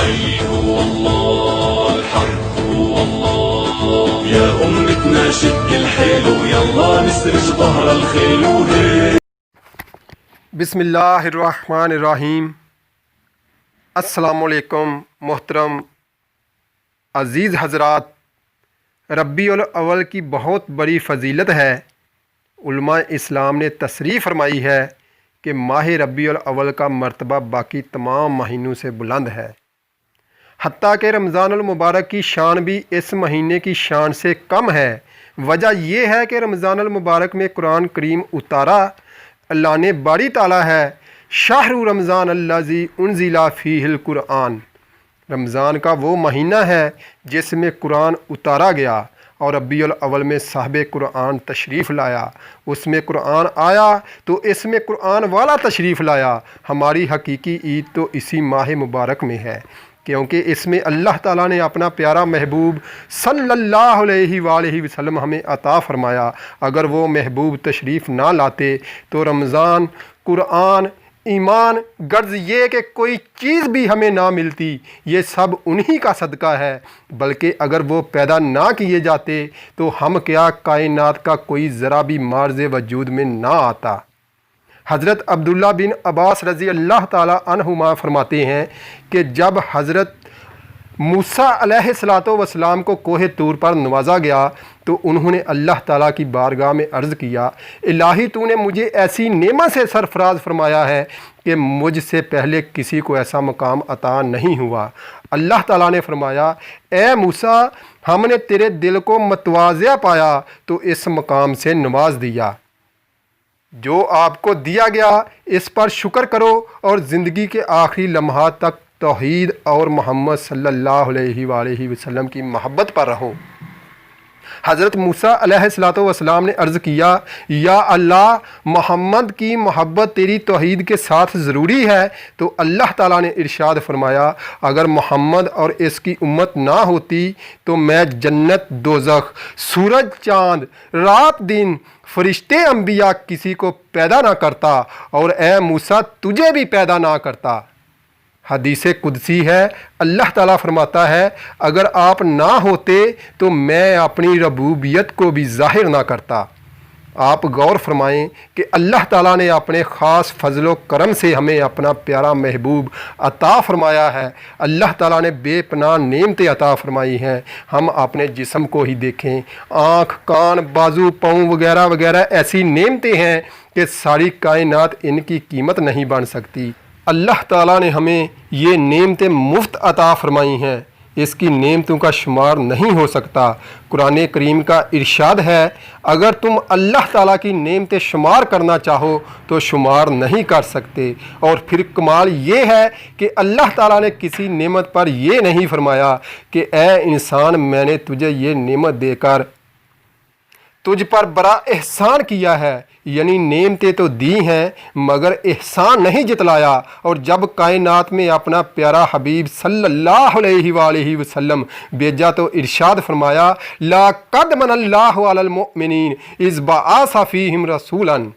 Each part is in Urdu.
الحي هو الله، الحق هو الله. يا أمتنا شد الحيل ويلا نسرج ظهر الخيل وهي. بسم اللہ الرحمن الرحیم۔ السلام علیکم محترم عزیز حضرات، ربیع الاول کی بہت بڑی فضیلت ہے۔ علماء اسلام نے تصریح فرمائی ہے کہ ماہ ربیع الاول کا مرتبہ باقی تمام مہینوں سے بلند ہے، حتیٰ کہ رمضان المبارک کی شان بھی اس مہینے کی شان سے کم ہے۔ وجہ یہ ہے کہ رمضان المبارک میں قرآن کریم اتارا اللہ نے باری تعالیٰ ہے، شہر رمضان الذی انزل فیہ القرآن۔ رمضان کا وہ مہینہ ہے جس میں قرآن اتارا گیا، اور ربیع الاول میں صاحب قرآن تشریف لایا۔ اس میں قرآن آیا تو اس میں قرآن والا تشریف لایا۔ ہماری حقیقی عید تو اسی ماہ مبارک میں ہے، کیونکہ اس میں اللہ تعالیٰ نے اپنا پیارا محبوب صلی اللہ علیہ وآلہ وسلم ہمیں عطا فرمایا۔ اگر وہ محبوب تشریف نہ لاتے تو رمضان، قرآن، ایمان، غرض یہ کہ کوئی چیز بھی ہمیں نہ ملتی، یہ سب انہی کا صدقہ ہے۔ بلکہ اگر وہ پیدا نہ کیے جاتے تو ہم کیا کائنات کا کوئی ذرا بھی معرض وجود میں نہ آتا۔ حضرت عبداللہ بن عباس رضی اللہ تعالی عنہما فرماتے ہیں کہ جب حضرت موسیٰ علیہ السلام کو کوہ طور پر نوازا گیا تو انہوں نے اللہ تعالیٰ کی بارگاہ میں عرض کیا، الہی تو نے مجھے ایسی نعمت سے سرفراز فرمایا ہے کہ مجھ سے پہلے کسی کو ایسا مقام عطا نہیں ہوا۔ اللہ تعالیٰ نے فرمایا، اے موسیٰ، ہم نے تیرے دل کو متواضع پایا تو اس مقام سے نواز دیا۔ جو آپ کو دیا گیا اس پر شکر کرو اور زندگی کے آخری لمحات تک توحید اور محمد صلی اللہ علیہ وآلہ وسلم کی محبت پر رہو۔ حضرت موسیٰ علیہ السلام نے عرض کیا، یا اللہ، محمد کی محبت تیری توحید کے ساتھ ضروری ہے۔ تو اللہ تعالیٰ نے ارشاد فرمایا، اگر محمد اور اس کی امت نہ ہوتی تو میں جنت، دوزخ، سورج، چاند، رات، دن، فرشتے، انبیاء کسی کو پیدا نہ کرتا، اور اے موسیٰ تجھے بھی پیدا نہ کرتا۔ حدیث قدسی ہے، اللہ تعالیٰ فرماتا ہے، اگر آپ نہ ہوتے تو میں اپنی ربوبیت کو بھی ظاہر نہ کرتا۔ آپ غور فرمائیں کہ اللہ تعالیٰ نے اپنے خاص فضل و کرم سے ہمیں اپنا پیارا محبوب عطا فرمایا ہے۔ اللہ تعالیٰ نے بے پناہ نعمتیں عطا فرمائی ہیں۔ ہم اپنے جسم کو ہی دیکھیں، آنکھ، کان، بازو، پاؤں وغیرہ وغیرہ ایسی نعمتیں ہیں کہ ساری کائنات ان کی قیمت نہیں بن سکتی۔ اللہ تعالیٰ نے ہمیں یہ نعمتیں مفت عطا فرمائی ہیں، اس کی نعمتوں کا شمار نہیں ہو سکتا۔ قرآن کریم کا ارشاد ہے، اگر تم اللہ تعالیٰ کی نعمتیں شمار کرنا چاہو تو شمار نہیں کر سکتے۔ اور پھر کمال یہ ہے کہ اللہ تعالیٰ نے کسی نعمت پر یہ نہیں فرمایا کہ اے انسان، میں نے تجھے یہ نعمت دے کر تجھ پر بڑا احسان کیا ہے، یعنی نعمتیں تو دی ہیں مگر احسان نہیں جتلایا۔ اور جب کائنات میں اپنا پیارا حبیب صلی اللہ علیہ وآلہ وسلم بھیجا تو ارشاد فرمایا، لَقَدْ مَنَ اللَّهُ عَلَى الْمُؤْمِنِينَ إِذْ بَعَثَ فِيهِمْ رَسُولًا۔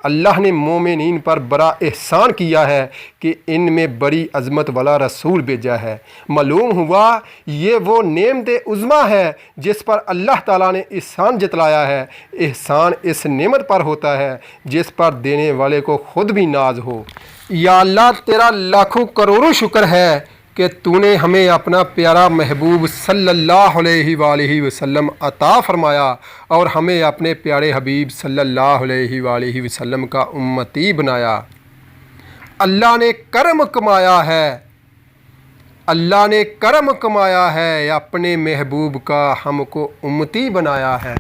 اللہ نے مومنین پر بڑا احسان کیا ہے کہ ان میں بڑی عظمت والا رسول بھیجا ہے۔ معلوم ہوا یہ وہ نعمت عظمیٰ ہے جس پر اللہ تعالیٰ نے احسان جتلایا ہے۔ احسان اس نعمت پر ہوتا ہے جس پر دینے والے کو خود بھی ناز ہو۔ یا اللہ، تیرا لاکھوں کروڑوں شکر ہے کہ تو نے ہمیں اپنا پیارا محبوب صلی اللہ علیہ وآلہ وسلم عطا فرمایا اور ہمیں اپنے پیارے حبیب صلی اللہ علیہ وآلہ وسلم کا امتی بنایا۔ اللہ نے کرم کمایا ہے، اللہ نے کرم کمایا ہے، اپنے محبوب کا ہم کو امتی بنایا ہے۔